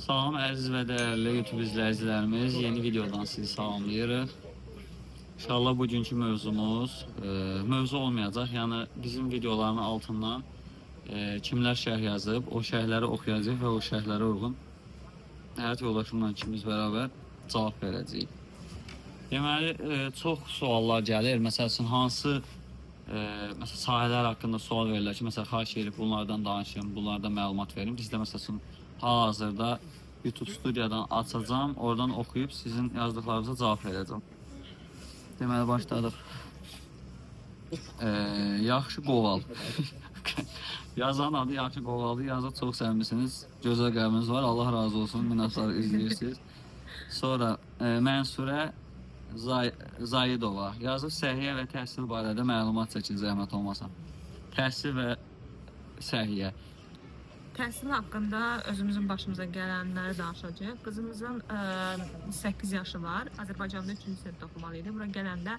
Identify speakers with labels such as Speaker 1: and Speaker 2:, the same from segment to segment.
Speaker 1: Salam əziz və dəyərli YouTube izləyicilərimiz, yeni videodan sizi salamlayırıq. İnşallah bugünkü mövzumuz mövzu olmayacaq. Yəni bizim videoların altından kimlər şərh yazıb, o şərhləri oxuyacaq və o şərhlərə uyğun həyat yoldaşımla ikimiz bərabər cavab verəcəyik. Deməli, çox suallar gəlir. Məsəl üçün hansı məsəl sahələr haqqında sual verirlər ki, məsəl xahiş edib bunlardan danışın, bunlardan məlumat verin. Biz də məsəl üçün hal-hazırda YouTube studiyadan açacağım, oradan oxuyub sizin yazdıqlarınıza cavab verəcəm. Deməli, başladıq. Yaxşı qoval. Yazan adı Yaxşı Qovaldı. Yazıq çox sevmişsiniz. Gözəl qəlbiniz var. Allah razı olsun. Minnətlər izləyirsiniz. Sonra Mənsurə Zayidova yazıb səhiyyə və təhsil barədə məlumat çəkin zəhmət olmasa. Təhsil və səhiyyə.
Speaker 2: Təhsil haqqında özümüzün başımıza gələnləri danışacağıq. Qızımızın 8 yaşı var. Azərbaycanda 3-cü sinifdə oxumalı idi. Bura gələndə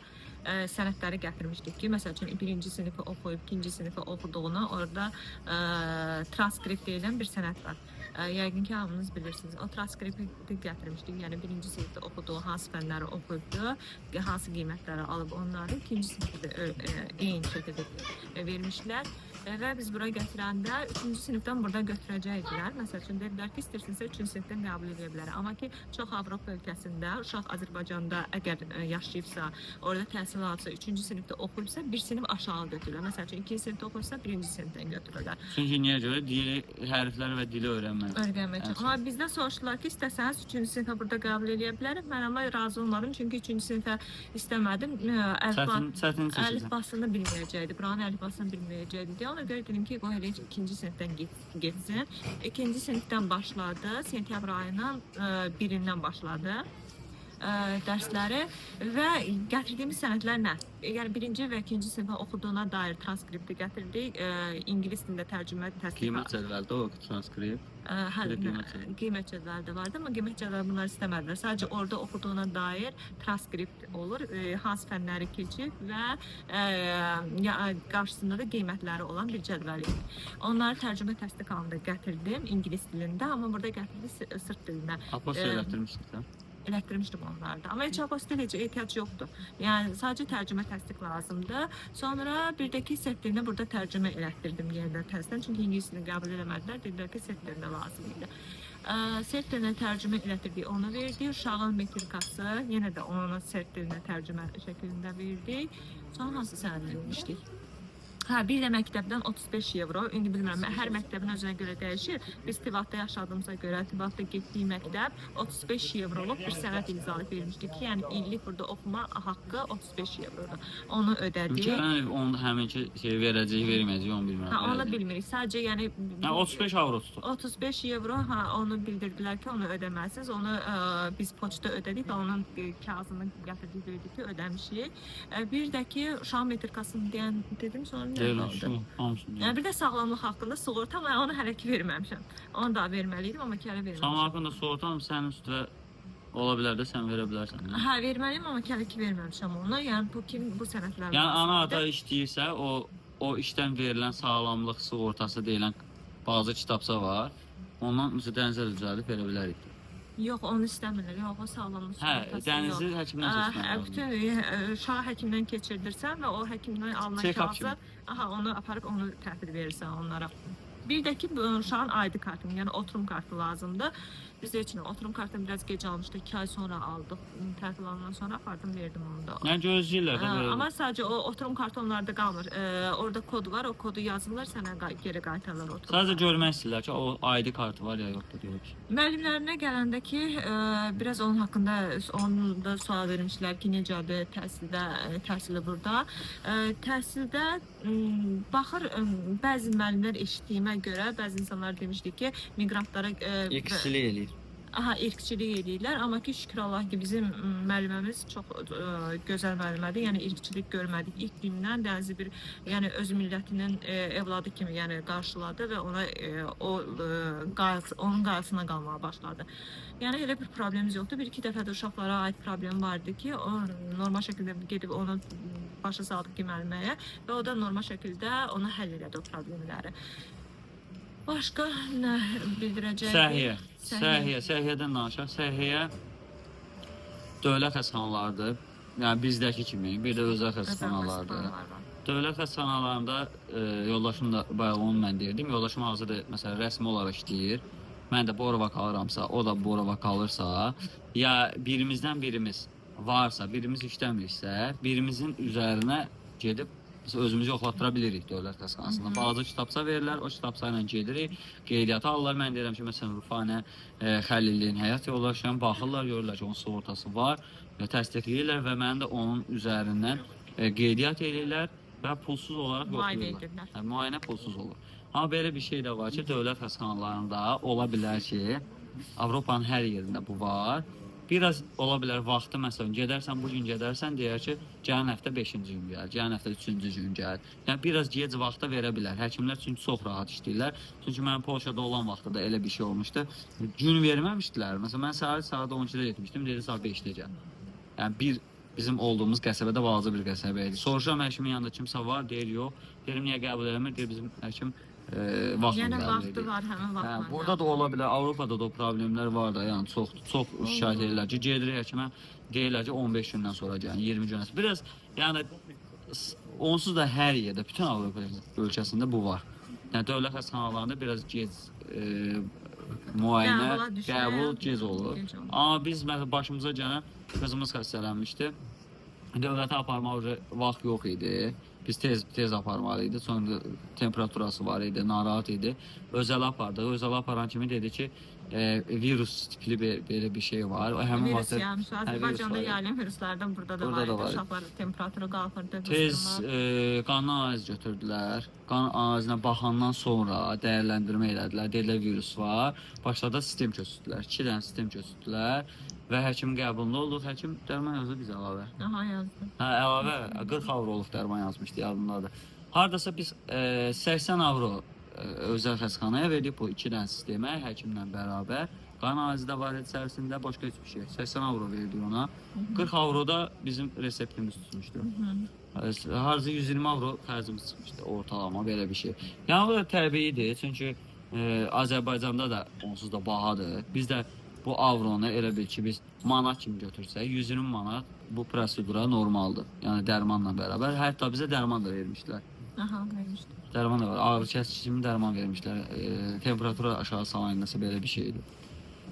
Speaker 2: sənədləri gətirmişdik ki, məsəl üçün 1-ci sinifi oxuyub 2-ci sinifi oxuduğuna orada transkript deyilən bir sənəd var. Yəqin ki, hamınız bilirsiniz. O transkripti gətirmişdik. Yəni 1-ci sinifdə oxuduğu hansı fənləri oxuyubdu, hansı qiymətləri alıb onları 2-ci sinifdə eyni şəkildə vermişlər. Və biz bura gətirəndə 3-cü sinifdən burada götürəcəkdilər. Məsəl üçün dedilər ki, istəyirsinizsə 3-cü sinifdən qəbul edə bilər. Amma ki, çox Avropa ölkəsində uşaq Azərbaycanda əgər yaşayıbsa, orada təhsil alırsa, 3-cü sinifdə oxuyubsa, bir sinif aşağı götürürlər. Məsəl üçün 2-ci sinifdə oxuyubsa, 1-ci sinifdən götürürlər.
Speaker 1: Çünki niyə görə? Dili, hərflər və dili öyrənmək.
Speaker 2: Öyrənmək üçün. Amma bizdən soruşdular ki, istəsəniz 3-cü sinifə burada qəbul edə bilərəm. Mən amma razı olmadım, çünki 3-cü sinifə istəmədim. Əlifbasını bilməyəcəkdi, buranın əlifbasını bilməyəcəkdi. Ona görə dedim ki, qoy elə 2-ci sinifdən getsin. 2-ci sinifdən başladı, sentyabr ayının 1-dən başladı dərsləri və gətirdiyimiz sənədlər nə? Yəni 1-ci və 2-ci sinifə oxuduğuna dair transkripti gətirdik. İngilis dilində tərcümə təsdiq.
Speaker 1: Qiymət cədvəldə o transkript.
Speaker 2: Qiymət cədvəli də vardı, amma qiymət cədvəli bunları istəmədilər. Sadəcə orada oxuduğuna dair transkript olur, hansı fənləri keçib və qarşısında da qiymətləri olan bir cədvəl idi. Onları tərcümə təsdiq halında gətirdim İngilis dilində, amma burada gətirdik sırt dilində.
Speaker 1: Aposto elətdirmişdik də.
Speaker 2: Elətdirmişdim onlarda. Amma heç apostilə heç ehtiyac yoxdur. Yəni sadəcə tərcümə təsdiq lazımdır. Sonra bir də ki, set dilində burada tərcümə elətdirdim yenidən təzədən. Çünki ingilis dilini qəbul eləmədilər. Dedilər ki, set dilində lazım idi. Set dilinə tərcümə elətdirdik, onu verdik. Uşağın metrikası, yenə də onu set dilinə tərcümə şəklində verdik. Sonra hansı sənəd vermişdik? Bir də məktəbdən 35 evro. İndi bilmirəm, hər məktəbin özünə görə dəyişir. Biz Tivatda yaşadığımıza görə, Tivatda getdiyi məktəb 35 evroluq bir sənəd imzalayıb vermişdik ki, yəni illik burada oxuma haqqı 35 evrodur. Onu ödədik.
Speaker 1: Onu həminki verəcək, verməyəcək, onu bilmirəm.
Speaker 2: Onu bilmirik. Sadəcə yəni
Speaker 1: 35 avro tutub.
Speaker 2: 35 evro, onu bildirdilər ki, onu ödəməsiniz. Onu biz poçta ödədik və onun kağızını gətirdik, verdik ki, ödəmişik. Bir də ki, uşağın metrikasını deyən dedim, sonra yəni bir də sağlamlıq haqqında sığorta, mən onu hələ ki verməmişəm. Onu da verməliydim, amma ki hələ verməmişəm.
Speaker 1: Sağlamlıq haqqında sığorta sənin üstə ola bilər də, sən verə bilərsən.
Speaker 2: Verməliyim, amma ki hələ ki verməmişəm onu. Yəni bu sənədlər.
Speaker 1: Yəni ana ata işləyirsə, o işdən verilən sağlamlıq sığortası deyilən bazı kitabça var. Ondan dənizə düzəldib verə bilərik.
Speaker 2: Yox, onu istəmirlər. Yox, o sağlamlıq sığortası.
Speaker 1: Dənizi həkimdən seçmək.
Speaker 2: Bütün uşağı həkimdən keçirdirsən və o həkimdən alınan kağızı, onu aparıb onu təhvil verirsən onlara. Bir də ki, uşağın ID kartı, yəni oturum kartı lazımdır. Bizdə üçün oturum kartını biraz gec almışdı, 2 ay sonra aldıq. Təhvil alandan sonra apardım, verdim onu da.
Speaker 1: Yəni gözləyirlər də belə.
Speaker 2: Amma sadəcə o oturum kartı onlarda qalmır. Orada kod var, o kodu yazırlar, sənə geri qaytarırlar oturum.
Speaker 1: Sadəcə görmək istəyirlər ki, o ID kartı var ya yoxdur deyək.
Speaker 2: Müəllimlərinə gələndə ki, biraz onun haqqında onu da sual vermişlər ki, necədir təhsili burada. Təhsildə baxır, bəzi müəllimlər eşitdiyimə görə, bəzi insanlar demişdi ki, miqrantlara
Speaker 1: İkisilik eləyir.
Speaker 2: İrqçilik edirlər, amma ki, şükür Allah ki, bizim müəlliməmiz çox gözəl müəllimədir. Yəni irqçilik görmədik. İlk gündən Dənizi bir, yəni öz millətinin evladı kimi, yəni qarşıladı və ona onun qayğısına qalmağa başladı. Yəni elə bir problemimiz yoxdur. Bir-iki dəfə də uşaqlara aid problem vardı ki, o normal şəkildə gedib onu başa saldıq ki, müəlliməyə və o da normal şəkildə ona həll elədi o problemləri. Başqa nə bildirəcək?
Speaker 1: Səhiyyədən danışaq. Səhiyyə dövlət xəstəxanalarıdır. Yəni bizdəki kimi, bir də özəl xəstəxanalardır. Dövlət xəstəxanalarında yoldaşım da bayaq onu mən deyirdim. Yoldaşım hazırda məsələn rəsmi olaraq işləyir. Mən də Borova qalıramsa, o da Borova qalırsa, ya birimizdən birimiz varsa, birimiz işləmirsə, birimizin üzərinə gedib biz özümüzü yoxlatdıra bilirik dövlət xəstəxanasında. Balaca kitabça verirlər, o kitabça ilə gedirik, qeydiyyata alırlar. Mən deyirəm ki, məsələn, Rufanə Xəlilin həyat yoldaşıyam, baxırlar, görürlər ki, onun sığortası var və təsdiqləyirlər və mənim də onun üzərindən qeydiyyat edirlər və pulsuz olaraq yoxlayırlar. Müayinə pulsuz olur. Amma belə bir şey də var ki, dövlət xəstəxanalarında ola bilər ki, Avropanın hər yerində bu var. Biraz ola bilər vaxtı, məsələn, gedərsən, bugün gedərsən, deyər ki, gələn həftə 5-ci gün gəl, gələn həftə 3-cü gün gəl. Yəni, biraz gec vaxta verə bilər. Həkimlər çünki çox rahat işləyirlər. Çünki mənim Polşada olan vaxtda da elə bir şey olmuşdu. Gün verməmişdilər. Məsələn, mən saat 12-də getmişdim, dedi saat 5-də gəl. Yəni, bizim olduğumuz qəsəbədə balaca bir qəsəbə idi. Soruşuram həkimin yanında kimsə var, deyir yox. Deyirəm, niyə qəbul eləmir? Deyir, bizim həkim vaxtını qəbul edir.
Speaker 2: Var, həmin vaxtlarda.
Speaker 1: Burada da ola bilər, Avropada da o problemlər var da, yəni çox şikayət edirlər ki, gedirik həkimə, deyirlər ki, 15 gündən sonra gəlin, 20 gündən sonra. Biraz, yəni, onsuz da hər yerdə, bütün Avropa ölkəsində bu var. Yəni, dövlət xəstəxanalarında biraz gec müayinə, qəbul gec olur. Amma biz, məsələn, başımıza gələn qızımız xəstələnmişdi. Dövlətə aparmaq vaxt yox idi. Biz tez aparmalıydı. Sonra temperaturası var idi, narahat idi. Özəl apardıq. Özəl aparan kimi dedi ki, virus tipli belə bir şey var.
Speaker 2: Virus yağmış. Azərbaycanda yayılan viruslardan burada da var. Uşaqlar temperaturu qalxırdı.
Speaker 1: Tez qan analiz götürdülər. Qan analizinə baxandan sonra dəyərləndirmə elədilər. Dedilər virus var. Başladı sistem köçürdülər. 2 dənə sistem köçürdülər. Və həkim qəbulunda olduq. Həkim dərman yazdı bizə əlavə.
Speaker 2: Aha, yazdı.
Speaker 1: Hə, əlavə 40 avroluq dərman yazmışdı yadımdadır. Hardasa biz 80 avro özəl xəstəxanaya verdik bu 2 dənə sistemə həkimlə bərabər. Qan analizi də var içərisində, başqa heç bir şey. 80 avro verdik ona. 40 avro da bizim reseptimiz tutmuşdu. Harca 120 avro xərcimiz çıxmışdı ortalama belə bir şey. Yəni bu da təbiidir, çünki Azərbaycanda da onsuz da bahadır. Biz də bu avronu elə bil ki, biz manat kimi götürsək, 120 manat bu prosedura normaldır. Yəni dərmanla bərabər. Hətta bizə dərman da vermişlər.
Speaker 2: Aha, vermişlər.
Speaker 1: Dərman da var. Ağrı kəsici kimi dərman vermişlər. Temperatura aşağı salan nəsə belə bir şeydir.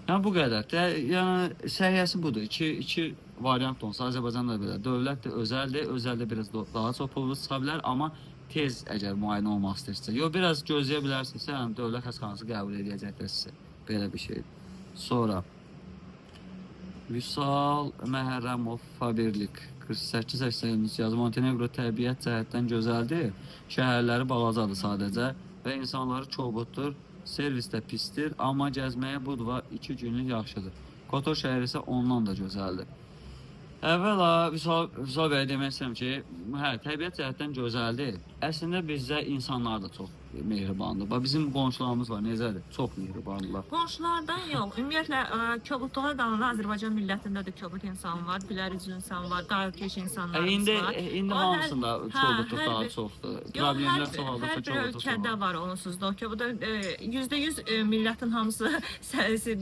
Speaker 1: Yəni bu qədər. Yəni səhiyyəsi budur. İki variant olsa Azərbaycanda da belə. Dövlət də özəldir. Özəldə biraz daha çox pul çıxa bilər, amma tez əgər müayinə olmaq istəyirsə, yox biraz gözləyə bilərsinizsə, yəni dövlət xəstəxanası qəbul edəcəkdir sizə. Belə bir şeydir. Sonra Vüsal Məhərrəmov Fabirlik 48-83 yazı. Montenegro təbiət cəhətdən gözəldir. Şəhərləri balacadır sadəcə və insanları çobuddur. Servis də pisdir, amma gəzməyə Budva 2 günlük yaxşıdır. Kotor şəhəri isə ondan da gözəldir. Əvvəla Vüsal bəy demək istəyirəm ki, hə, təbiət cəhətdən gözəldir. Əslində bizdə insanlar da çox mehribandır. Bizim qonşularımız var, necədir? Çox mehribandılar.
Speaker 2: Qonşulardan yox, ümumiyyətlə kobudluğa daxilində Azərbaycan millətində də kobud insan var, gülərici insan var, qayğıkeş insanlarımız var.
Speaker 1: İndi hamısında kobudluq daha çoxdur. Problemlər çoxaldıqca
Speaker 2: hər bir ölkədə var onsuz da. Kobuda %100 millətin hamısı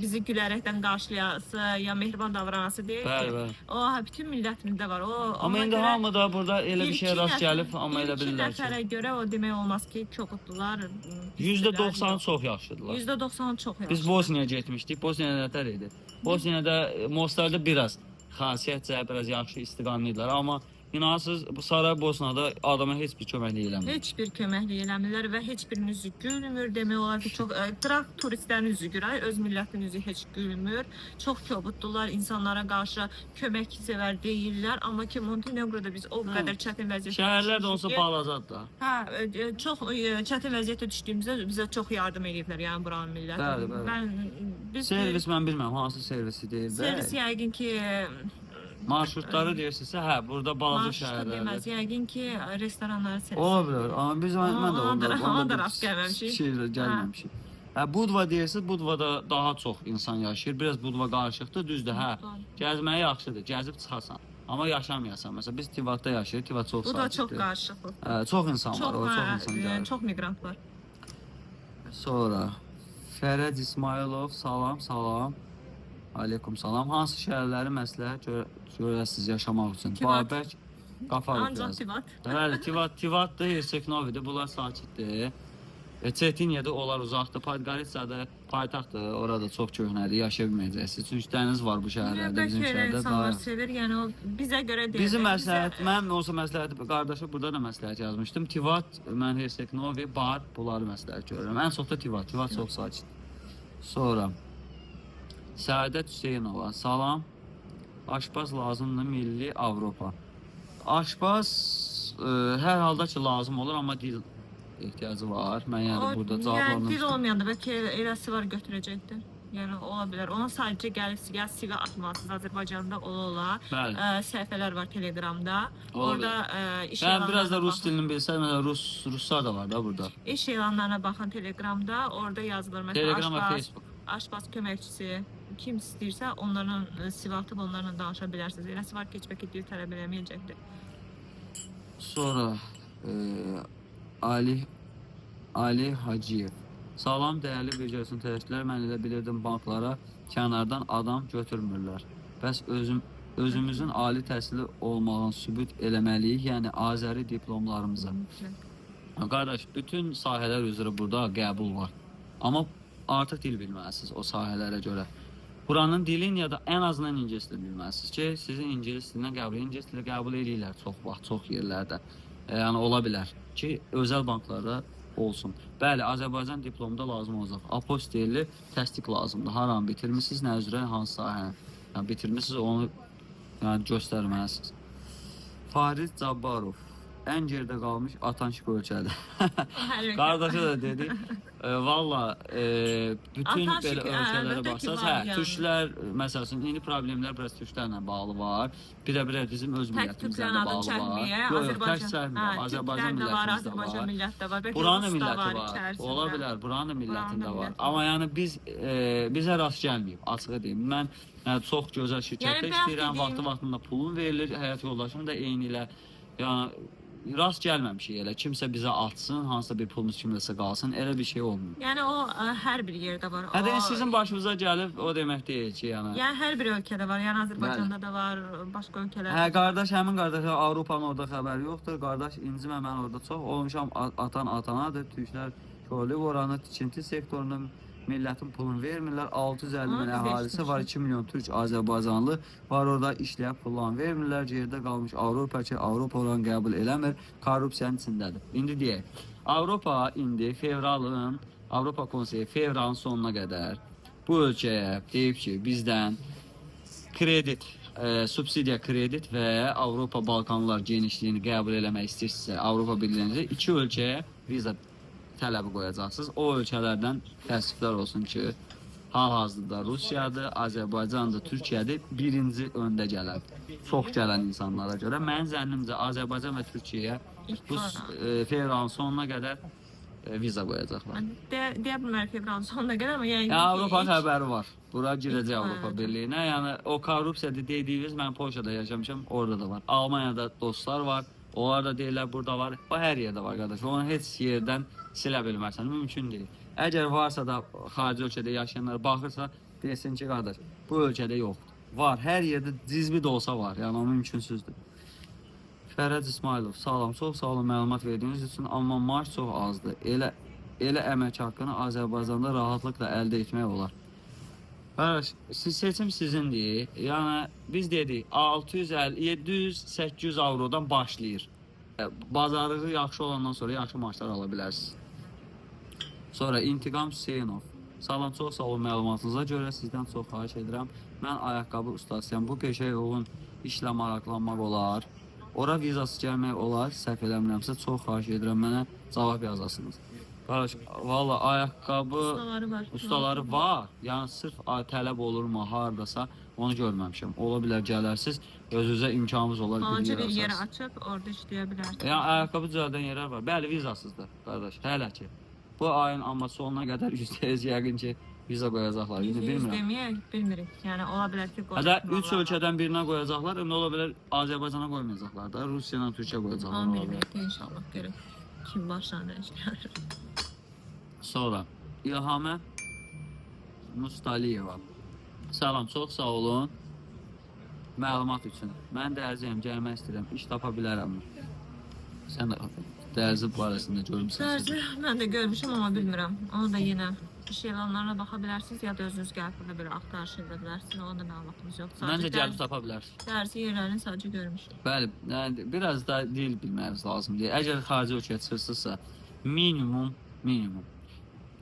Speaker 2: bizi gülərəkdən qarşılayası, ya mehriban davranası deyil ki. O bütün millətimizdə var.
Speaker 1: Amma indi hamı da burada elə bir şey rast gəlib, amma elə bilirlər ki.
Speaker 2: Bir nəfərə görə o demək olmaz ki, kobudlular.
Speaker 1: %90 çox yaxşıdırlar.
Speaker 2: %90 çox yaxşı.
Speaker 1: Biz Bosniyaya getmişdik. Bosniyada nətər idi? Bosniyada Mostarda biraz xasiyyət cəhət biraz yaxşı istiqamlı idilər, amma İnanırsınız, bu Saraybosnada adama heç bir köməklik eləmir.
Speaker 2: Heç bir köməklik eləmirlər və heç birinin üzü gülmür. Demək olar ki, çox qıraq turistlərin üzü gülür, öz millətinin üzü heç gülmür. Çox kobuddular, insanlara qarşı köməksevər deyirlər, amma ki Montenegroda biz o qədər çətin vəziyyətdə
Speaker 1: şəhərlər də olsa balacadır da.
Speaker 2: Hə, çox çətin vəziyyətdə düşdüyümüzdə bizə çox yardım ediblər, yəni buranın milləti.
Speaker 1: Bəli. Servis mən bilmirəm hansı servisi deyir.
Speaker 2: Servis yəqin ki
Speaker 1: marşrutları deyirsinizsə, hə, burada balaca şəhərlərdə.
Speaker 2: Deməz, yəqin ki, restoranları servis.
Speaker 1: Ola bilər, amma biz mən də
Speaker 2: onda rast gəlməmişik.
Speaker 1: Gəlməmişik. Hə, Budva deyirsiniz, Budvada daha çox insan yaşayır. Biraz Budva qarışıqdır, düzdür, hə. Gəzməyə yaxşıdır, gəzib çıxarsan. Amma yaşamayasan. Məsələn, biz Tivadda yaşayırıq, Tivad çox sakitdir.
Speaker 2: Bu da çox qarışıqdır.
Speaker 1: Çox insan var, çox insan gəlir.
Speaker 2: Çox miqrant var.
Speaker 1: Sonra Fərəd İsmailov, salam, salam. Aleyküm salam. Hansı şəhərləri məsləhət görəsiz yaşamaq üçün?
Speaker 2: Tivat.
Speaker 1: Babək, Qafarov
Speaker 2: Ancaq
Speaker 1: yazır.
Speaker 2: Tivat.
Speaker 1: Bəli, Tivatdır, Herseknovidir. Bunlar sakitdir. Çetiniyədə onlar uzaqdır. Podgoritsada paytaxtdır. Orada çox köhnədir, yaşaya bilməyəcəksiniz. Çünki dəniz var bu şəhərlərdə, bizim
Speaker 2: Bəlkə
Speaker 1: şəhərdə
Speaker 2: insanlar
Speaker 1: daha.
Speaker 2: sevir, yəni o bizə görə deyil.
Speaker 1: Bizim məsləhət, mən olsa məsləhəti qardaşa burada da məsləhət yazmışdım. Tivat, mən Herseknovi, Bar, bunları məsləhət görürəm. Ən çox da Tivat. Tivat çox sakit. Sonra Səadət Hüseynova, salam. Aşpaz lazımdır Milli Avropa. Aşpaz hər halda ki lazım olur, amma dil ehtiyacı var. Mən yəni burada
Speaker 2: Yəni dil
Speaker 1: cavablanmışdım.
Speaker 2: olmayanda bəlkə eləsi var götürəcəkdir. Yəni ola bilər. Ona sadəcə gəlib CV atmalısınız. Azərbaycanda ola.
Speaker 1: Bəli.
Speaker 2: Səhifələr var Telegramda.
Speaker 1: Ola
Speaker 2: Orada iş
Speaker 1: Ben biraz da
Speaker 2: elanlarına
Speaker 1: Rus
Speaker 2: baxın.
Speaker 1: dilini bilsəm, mesela Ruslar da var da burada.
Speaker 2: İş elanlarına baxın Telegramda. Orada yazılır. Məsələn,
Speaker 1: Telegram ve
Speaker 2: aşpaz,
Speaker 1: Facebook.
Speaker 2: aşpaz köməkçisi kim istəyirsə onların CV atıb onlarla danışa bilərsiniz. Eləsi var ki, heç bəlkə dil tələb eləməyəcəkdir.
Speaker 1: Sonra Ali Hacıyev. Salam dəyərli videosun tərəfçilər. Mən elə bilirdim banklara kənardan adam götürmürlər. Bəs özümüzün ali təhsili olmağını sübut eləməliyik, yəni Azəri diplomlarımıza. Qardaş, bütün sahələr üzrə burada qəbul var. Amma artıq dil bilməlisiniz o sahələrə görə. Buranın dilini ya da ən azından ingilis dilini bilməlisiniz ki, sizin ingilis dilindən ingilis dili qəbul edirlər çox vaxt, çox yerlərdə. Yəni ola bilər ki, özəl banklarda olsun. Bəli, Azərbaycan diplomda lazım olacaq. Apostilli təsdiq lazımdır. Haranı bitirmisiniz, nə üzrə, hansı sahəni. Yəni bitirmisiniz, onu yəni göstərməlisiniz. Farid Cabbarov. Ən geridə qalmış Atanşik ölkədə. Qardaşı da dedi. Valla bütün
Speaker 2: Atanşik,
Speaker 1: belə ölkələrə
Speaker 2: əlbəttə ki,
Speaker 1: baxsaz,
Speaker 2: var yəni.
Speaker 1: türklər məsələn indi problemlər biraz türklərlə bağlı var. Bir də bizim öz millətimizlə də bağlı var. Tək çəkmir. Azərbaycan millətimiz də var.
Speaker 2: millətdə var. Bəlkə
Speaker 1: Buranın
Speaker 2: Rus da
Speaker 1: milləti var.
Speaker 2: içərisində.
Speaker 1: Ola bilər, buranın da millətində
Speaker 2: Buranın
Speaker 1: var.
Speaker 2: milləti
Speaker 1: Amma yəni bizə rast gəlməyib, açığı deyim. Mən çox gözəl şirkətdə
Speaker 2: Yəni,
Speaker 1: işləyirəm,
Speaker 2: bəxtli
Speaker 1: vaxtı-vaxtında pulum verilir, həyat yoldaşım da eyni ilə. Yəni rast gəlməmişik elə. Kimsə bizə atsın, hansısa bir pulumuz kimləsə qalsın, elə bir şey olmuyor.
Speaker 2: Yəni o hər bir yerdə var.
Speaker 1: Hə, sizin başınıza gəlib o demək deyil ki, yəni.
Speaker 2: Yəni hər bir ölkədə var. Yəni Azərbaycanda da var, başqa ölkələrdə.
Speaker 1: Hə, qardaş, həmin qardaş Avropanın orada xəbəri yoxdur. Qardaş, incimə, mən orada çox olmuşam, atanadır. Türklər şöyle oranı tikinti sektorunun millətin pulunu vermirlər. 650 min əhalisi var, 2 milyon türk Azərbaycanlı var orada işləyib pullarını vermirlər. Yerdə qalmış Avropa ki, Avropa oranı qəbul eləmir, korrupsiyanın içindədir. İndi deyək, Avropa indi fevralın, Avropa Konseyi fevralın sonuna qədər bu ölkəyə deyib ki, bizdən kredit, subsidiya kredit və Avropa Balkanlar genişliyini qəbul eləmək istəyirsə, Avropa Birliyində iki ölkəyə viza tələbi qoyacaqsınız. O ölkələrdən təəssüflər olsun ki, hal-hazırda Rusiyadır, Azərbaycandır, Türkiyədir, birinci öndə gələn, çox gələn insanlara görə. Mənim zənnimcə Azərbaycan və Türkiyəyə bu fevralın sonuna qədər viza qoyacaqlar.
Speaker 2: Deyə bilmərəm fevralın sonuna qədər, amma yəni
Speaker 1: Avropa xəbəri var. Bura girəcək Avropa Birliyinə. Yəni o korrupsiyadır dediyiniz, mən Polşada yaşamışam, orada da var. Almaniyada dostlar var. Onlar da deyirlər burada var. O hər yerdə var qardaş. Onu heç yerdən silə bilmərsən. Mümkün deyil. Əgər varsa da xarici ölkədə yaşayanlar baxırsa, desin ki, qardaş, bu ölkədə yoxdur. Var, hər yerdə cizbi də olsa var. Yəni o mümkünsüzdür. Fərəd İsmailov, salam, çox sağ olun məlumat verdiyiniz üçün, amma maaş çox azdır. Elə əmək haqqını Azərbaycanda rahatlıqla əldə etmək olar. Qardaş, seçim sizindir. Yəni biz dedik 650, 700, 800 avrodan başlayır. Bazarı yaxşı olandan sonra yaxşı maaşlar ala bilərsiniz. Sonra İntiqam Hüseynov. Salam, çox sağ olun məlumatınıza görə sizdən çox xahiş edirəm. Mən ayaqqabı ustasıyam. Bu peşəyə uyğun işlə maraqlanmaq olar. Ora vizasız gəlmək olar. Səhv eləmirəmsə çox xahiş edirəm mənə cavab yazasınız. Qardaş, valla ayaqqabı ustaları var. Yəni sırf tələb olurmu hardasa onu görməmişəm. Ola bilər gələrsiz, özünüzə imkanınız olar
Speaker 2: bir yer açıb orada işləyə bilərsiniz.
Speaker 1: Yəni ayaqqabı düzəldən yerlər var. Bəli, vizasızdır qardaş. Hələ ki. Bu ayın amma sonuna qədər %100 yəqin ki viza qoyacaqlar. İndi bilmirəm.
Speaker 2: Deməyək, bilmirik. Yəni ola bilər ki,
Speaker 1: hətta 3 ölkədən birinə qoyacaqlar, indi ola bilər Azərbaycana qoymayacaqlar da, Rusiya ilə Türkiyə qoyacaqlar.
Speaker 2: Bilmirik, inşallah görək. Kim başlanır işlər.
Speaker 1: Sonra İlhamə Mustaliyeva. Salam, çox sağ olun. Məlumat üçün. Mən dərziyəm, gəlmək istəyirəm. İş tapa bilərəm. Sən də dərzi barəsində görmüsən.
Speaker 2: Dərzi mən də görmüşəm, amma bilmirəm. Onu da yenə iş elanlarına baxa bilərsiniz, ya da özünüz gəlib burada bir axtarış edə bilərsiniz. Onun da məlumatımız yox.
Speaker 1: Məncə gəlib tapa bilərsiniz.
Speaker 2: Dərzi yerlərini sadəcə görmüşəm.
Speaker 1: Bəli, yəni biraz da dil bilməniz lazımdır. Əgər xarici ölkəyə çıxırsınızsa, minimum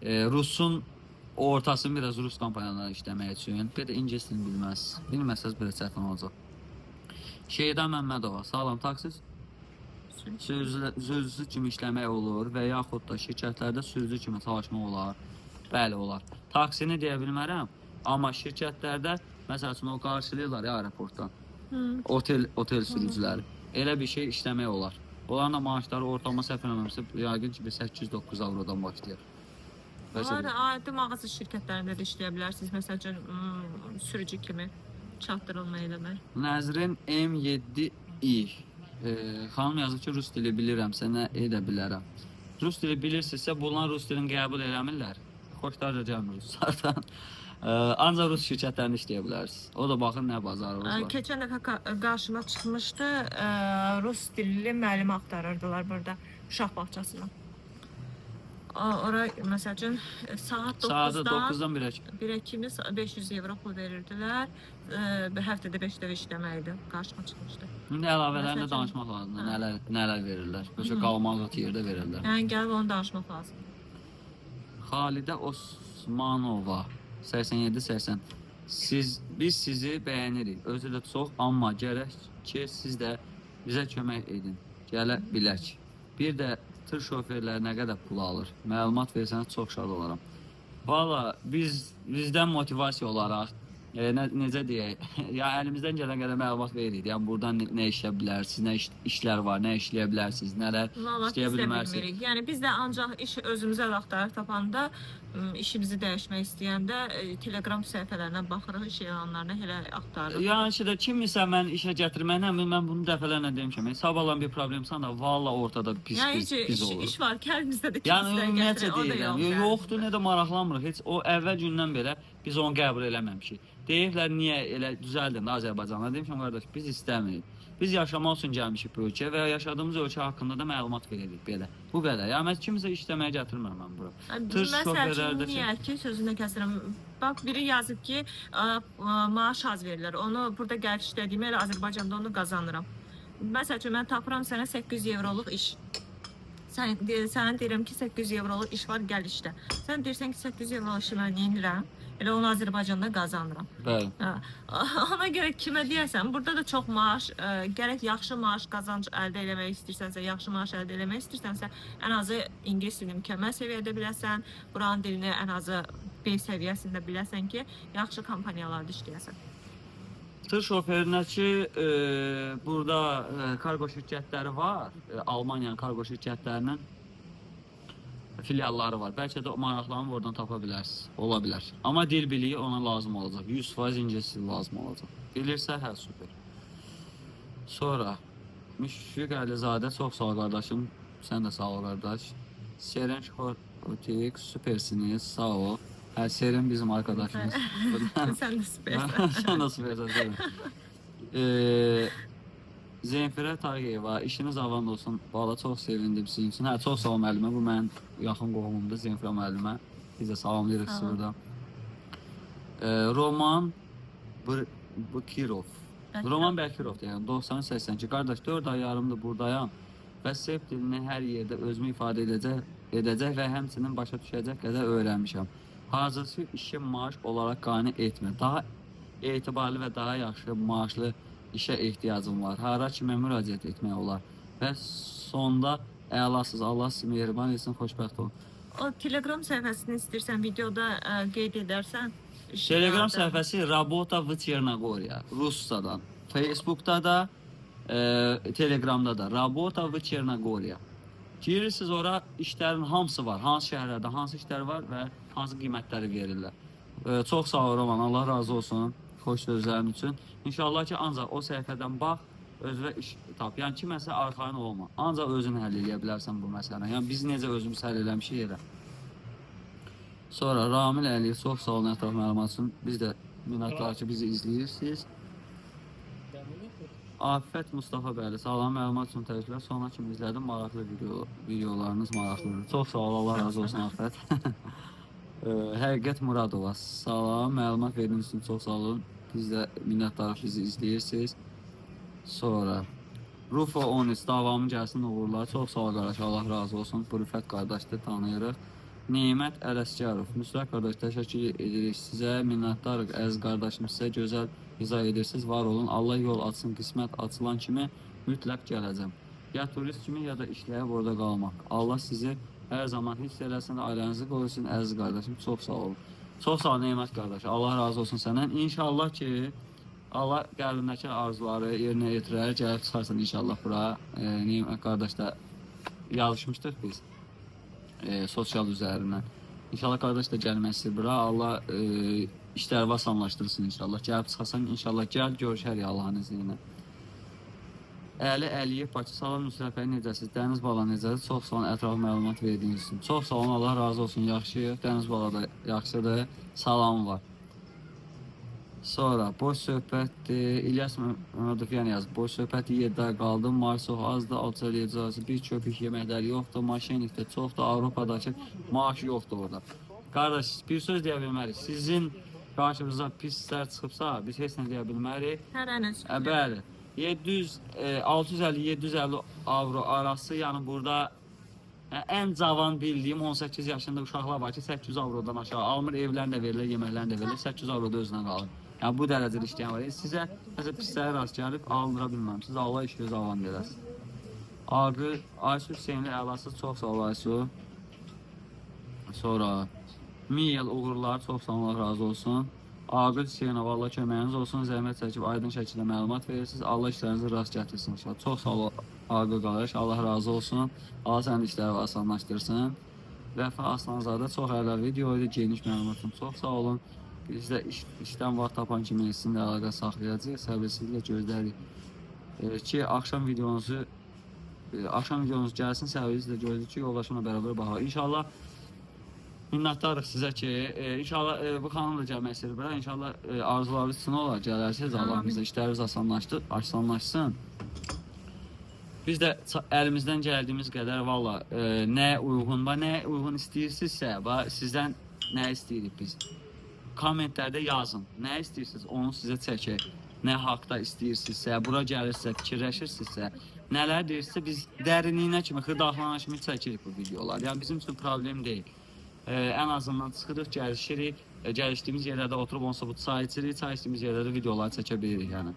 Speaker 1: Rusun ortasını biraz Rus kompaniyalarına işləmək üçün, bir də ingilis dilini bilməzsəz belə çətin olacaq. Şeyda Məmmədova, salam, taksiz sürücüsü kimi işləmək olur və yaxud da şirkətlərdə sürücü kimi çalışmaq olar. Bəli, olar. Taksini deyə bilmərəm, amma şirkətlərdə məsəl üçün o qarşılayırlar ya aeroportdan. Otel sürücüləri. Elə bir şey işləmək olar. Onların da maaşları ortalama səhv eləmirəmsə, yəqin ki 8-9 avrodan başlayır.
Speaker 2: Adi mağaza şirkətlərində də işləyə bilərsiniz. Məsəl üçün sürücü kimi çatdırılma eləmək.
Speaker 1: Nəzrin M7i. Xanım yazır ki, Rus dili bilirəmsə nə edə bilərəm. Rus dili bilirsinizsə, bunlar Rus dilini qəbul eləmirlər. Xoşlarca gəlmir Ruslardan. Ancaq Rus şirkətlərində işləyə bilərsiniz. O da baxın nə bazarınız var.
Speaker 2: Keçən dəfə qarşıma çıxmışdı, Rus dilli müəllim axtarırdılar burada, uşaq bağçasına. Ora məsəl üçün saat 9-dan 1-ə kimi 500 evro pul verirdilər. Həftədə 5 dəfə işləməkdir. Qarşıma çıxmışdı.
Speaker 1: İndi əlavələrində danışmaq lazımdır. Nələr verirlər? Mesela qalmaq yerdə verirlər.
Speaker 2: Yəni gəlib onu danışmaq lazımdır.
Speaker 1: Xalidə Osmanova 87-80. Biz sizi bəyənirik. Özü də çox, amma gərək ki siz də bizə kömək edin. Gələ bilək. Bir də tır şoferləri nə qədər pul alır? Məlumat versəniz çox şad olaram. Valla bizdən motivasiya olaraq necə deyək, ya əlimizdən gələn qədər məlumat veririk. Yəni buradan nə işlə bilərsiniz, nə işlər var, nə işləyə bilərsiniz, nələr işləyə bilmərsiniz.
Speaker 2: Yəni biz də ancaq iş özümüzə axtarıb tapanda, işimizi dəyişmək istəyəndə Telegram səhifələrinə baxırıq, iş elanlarına elə axtarırıq.
Speaker 1: Yəni ki də kimsə mən işə gətirməklə, mən bunu dəfələrlə demişəm. Sabahlan bir problemsən da valla ortada pis olur.
Speaker 2: İş var ki, əlimizdə də
Speaker 1: yəni ümumiyyətcə deyirəm, yoxdur, nə də maraqlanmırıq. Heç o əvvəl gündən belə biz onu qəbul eləməmişik. Deyirlər niyə elə düzəldin Azərbaycanda? Demişəm qardaş, biz istəmirik. Biz yaşamaq üçün gəlmişik bu ölkəyə və yaşadığımız ölkə haqqında da məlumat veririk belə. Bu qədər. Yəni mən kimsə işləməyə gətirmirəm mən bura.
Speaker 2: Məsələn, niyə ki, sözünü kəsirəm. Bax, biri yazıb ki, maaş az verirlər. Onu burada gəlib işlədiyimə elə Azərbaycanda onu qazanıram. Məsəl üçün, mən tapıram sənə 800 evroluq iş. Sənə deyirəm ki, 800 evroluq iş var, gəl işlə. Sən deyirsən ki, 800 evroluq işi mən neyinirəm? Elə onu Azərbaycanda qazanıram.
Speaker 1: Bəli.
Speaker 2: Ona görə kimə deyəsən, burada da çox maaş, gərək yaxşı maaş qazanc əldə eləmək istəyirsənsə, yaxşı maaş əldə eləmək istəyirsənsə, ən azı ingilis dilini mükəmməl səviyyədə biləsən, buranın dilini ən azı B səviyyəsində biləsən ki, yaxşı kompaniyalarda işləyəsən.
Speaker 1: Tır şoförünə ki, burada kargo şirkətləri var, Almaniyanın kargo şirkətlərinin filialları var. Bəlkə də maraqlarını oradan tapa bilərsiniz. Ola bilər. Amma dil biliyi ona lazım olacaq. 100% ingilis dili lazım olacaq. Bilirsə, hə, super. Sonra Müşfiq Əlizadə, çox sağ ol qardaşım. Sən də sağ ol qardaş. Seren Şotik, süpersiniz. Sağ ol. Hə, Seren bizim arkadaşımız.
Speaker 2: Sən də süpersən.
Speaker 1: Sən də süpersən. Zemfirə Tağıyeva, işiniz avan olsun. Valla çox sevindim sizin üçün. Hə, çox sağ ol müəllimə. Bu mənim yaxın qohumumdur, Zemfirə müəllimə. Biz də salamlayırıq sizi burada. Roman Bəkirov. Roman Bəkirov yəni 90-82. Qardaş, 4 ay yarımdır buradayam və sep dilini hər yerdə özümü ifadə edəcək və həmçinin başa düşəcək qədər öyrənmişəm. Hazırsı işi maaş olaraq qane etmir. Daha etibarlı və daha yaxşı maaşlı işə ehtiyacım var. Hara kimə müraciət etmək olar. Və sonda əlasız, Allah sizi mehriban etsin, xoşbəxt olun.
Speaker 2: O Telegram səhifəsini istəyirsən videoda qeyd edərsən.
Speaker 1: Telegram səhifəsi Rabota v Chernogoriya, Ruscadan. Facebookda da, Telegramda da Rabota v Chernogoriya. Girirsiniz ora, işlərin hamısı var. Hansı şəhərlərdə hansı işlər var və hansı qiymətləri verirlər. Çox sağ ol Roman, Allah razı olsun. Xoş sözlərin üçün. İnşallah ki, ancaq o səhifədən bax, özünə iş tap. Yəni kiməsə arxayın olma. Ancaq özün həll edə bilərsən bu məsələni. Yəni biz necə özümüz həll eləmişik yerə. Sonra Ramil Əliyev, çox sağ olun ətraf məlumat üçün. Biz də minnətdarıq ki, bizi izləyirsiniz. Afət Mustafa bəli, sağlam məlumat üçün təşəkkürlər. Sonra kimi izlədim, maraqlı videolarınız maraqlıdır. Çox sağ ol, Allah razı olsun Afət. Həqiqət Muradova, salam, məlumat verdiyiniz üçün çox sağ olun. Biz də minnətdarıq, bizi izləyirsiniz. Sonra Rufo Onis, davamı gəlsin uğurlar. Çox sağ ol qardaş, Allah razı olsun. Bu Rüfət qardaşdır, tanıyırıq. Nemət Ələsgərov, Müsrət qardaş, təşəkkür edirik sizə. Minnətdarıq, əziz qardaşım, sizə gözəl izah edirsiniz. Var olun, Allah yol açsın, qismət açılan kimi mütləq gələcəm. Ya turist kimi, ya da işləyib orada qalmaq. Allah sizi hər zaman hiss eləsin, ailənizi qorusun, əziz qardaşım. Çox sağ olun. Çox sağ ol Nemət qardaş, Allah razı olsun səndən. İnşallah ki, Allah qəlbindəki arzuları yerinə yetirər, gəlib çıxarsın inşallah bura. Nemət qardaş da yazışmışdıq biz. Sosial üzərindən. İnşallah qardaş da gəlmək istəyir bura. Allah işləri asanlaşdırsın inşallah. Gəlib çıxasan inşallah gəl, görüşərik Allahın izni ilə. Əli Əliyev, Bakı, salam Nusrət bəy, necəsiz? Dəniz Bala necəsiz? Çox sağ olun, ətraf məlumat verdiyiniz üçün. Çox sağ olun, Allah razı olsun, yaxşıyıq. Dəniz Bala da yaxşıdır. Salam var. Sonra boş söhbətdir. İlyas Məhmədov yazıb. Boş söhbət 7 ay qaldım. Marsox azdır, alçal icazı, bir köpük yeməkləri yoxdur. Maşinlikdə çoxdur. Avropadakı maaş yoxdur orada. Qardaş, bir söz deyə bilmərik. Sizin qarşımıza pislər çıxıbsa, biz heç nə deyə bilmərik.
Speaker 2: Hərənə çıxır.
Speaker 1: Bəli. 650-750 avro arası, yəni burada ən cavan bildiyim 18 yaşında uşaqlar var ki, 800 avrodan aşağı almır, evlərini də verirlər, yeməklərini də verirlər, 800 avroda özünə qalır. Yəni bu dərəcədə işləyən var. Sizə məsələn pislərə rast gəlib alındıra bilməm. Siz Allah işiniz avan verəsiniz. Aqil Aysu Hüseynli əlası, çox sağ ol Aysu. Sonra Miyel uğurlar, çox sağ olun, Allah razı olsun. Aqil Hüseynov, Allah köməyiniz olsun. Zəhmət çəkib aydın şəkildə məlumat verirsiniz. Allah işlərinizi rast gətirsin inşallah. Çox sağ ol Aqil qardaş, Allah razı olsun. Allah sənin işləri asanlaşdırsın. Vəfa Aslanzadə, çox əylə video idi, geniş məlumat üçün çox sağ olun. Biz də işdən vaxt tapan kimi sizinlə əlaqə saxlayacağıq. Səbirsizliklə gözlərik ki, akşam videonuz gəlsin, səbirsizliklə gözləyirik ki, yoldaşımla bərabər baxaq. İnşallah minnətdarıq sizə ki, inşallah bu xanım da gəlmək istəyir bura. İnşallah arzularınız üçün olar, gələrsiniz. Allah bizə işləriniz asanlaşsın. Biz də əlimizdən gəldiyimiz qədər valla nə uyğun istəyirsinizsə, sizdən nə istəyirik biz? Kommentlərdə yazın. Nə istəyirsiniz, onu sizə çəkək. Nə haqda istəyirsinizsə, bura gəlirsə, fikirləşirsinizsə, nələr deyirsə biz dərinliyinə kimi, xırdalanana kimi çəkirik bu videolar. Yəni bizim üçün problem deyil. Ən azından çıxırıq, gəlişirik, gəlişdiyimiz yerlərdə oturub onsa bu çay içirik, çay içdiyimiz yerlərdə videoları çəkə bilirik yəni.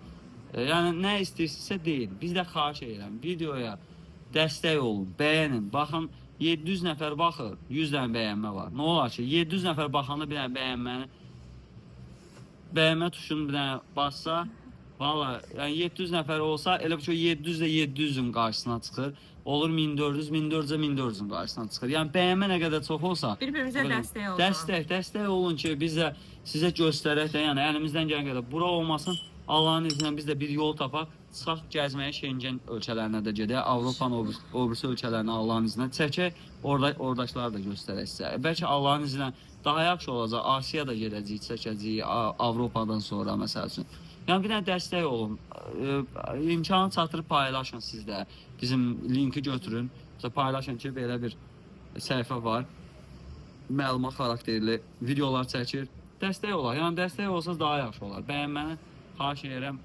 Speaker 1: Yəni nə istəyirsinizsə deyin. Biz də xahiş edirəm, videoya dəstək olun, bəyənin. Baxın 700 nəfər baxır, 100 dənə bəyənmə var. Nə olar ki 700 nəfər baxanda bir dənə bəyənmə tuşunu bir dənə bassa, valla yəni 700 nəfər olsa elə bu ki 700 də 700'ün qarşısına çıxır. Olur 1400, 1400'e 1400'ün qarşısına çıxır. Yəni bəyənmə nə qədər çox olsa,
Speaker 2: bir-birimizə dəstək olun.
Speaker 1: Dəstək olun ki, biz də sizə göstərək də, yəni əlimizdən gələn qədər bura olmasın. Allahın izniyle biz də bir yol tapaq, çıxaq gəzməyə Şengen ölkələrinə də gedək, Avropanın o birisi ölkələrinə Allahın izniyle çəkək, oradaşları da göstərək sizə. Bəlkə Allahın izniyle daha yaxşı olacaq, Asiyada gedəcəyik, çəkəcəyik, Avropadan sonra məsəl üçün. Yəni bir dənə dəstək olun, imkanı çatdırıb paylaşın siz də, bizim linki götürün, paylaşın ki, belə bir səhifə var, məlumat xarakterli videolar çəkir, dəstək olar, yəni dəstək olsanız daha yaxşı olar, bəyənməni xahiş edirəm,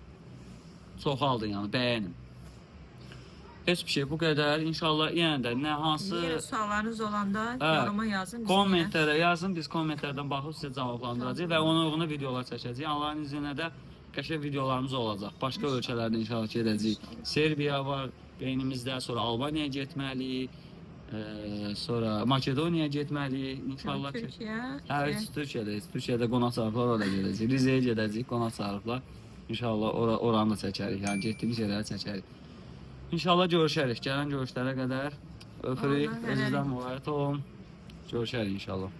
Speaker 1: çoxaldın yəni, bəyənin. Heç bir şey bu qədər, inşallah yenə də nə hansı...
Speaker 2: Yenə suallarınız olanda yoruma yazın.
Speaker 1: Kommentlərə yazın, biz kommentlərdən baxıb sizə cavablandıracağıq və ona uyğun videolar çəkəcəyik. Allahın izinə də qəşəng videolarımız olacaq. Başqa ölkələrdə inşallah gedəcəyik. Serbiya var beynimizdə, sonra Albaniyaya getməliyik, sonra Makedoniyaya getməliyik. İnşallah ki... Türkiyədə qonaq çağırıblar, orada gedəcəyik. Rizeyə gedəcəyik, qonaq çağırıblar. İnşallah oranı da çəkərik, yəni getdiyimiz yerləri çəkərik. İnşallah görüşərik. Gələn görüşlərə qədər öpürük. Özünüzdən müğayət olun. Görüşərik inşallah.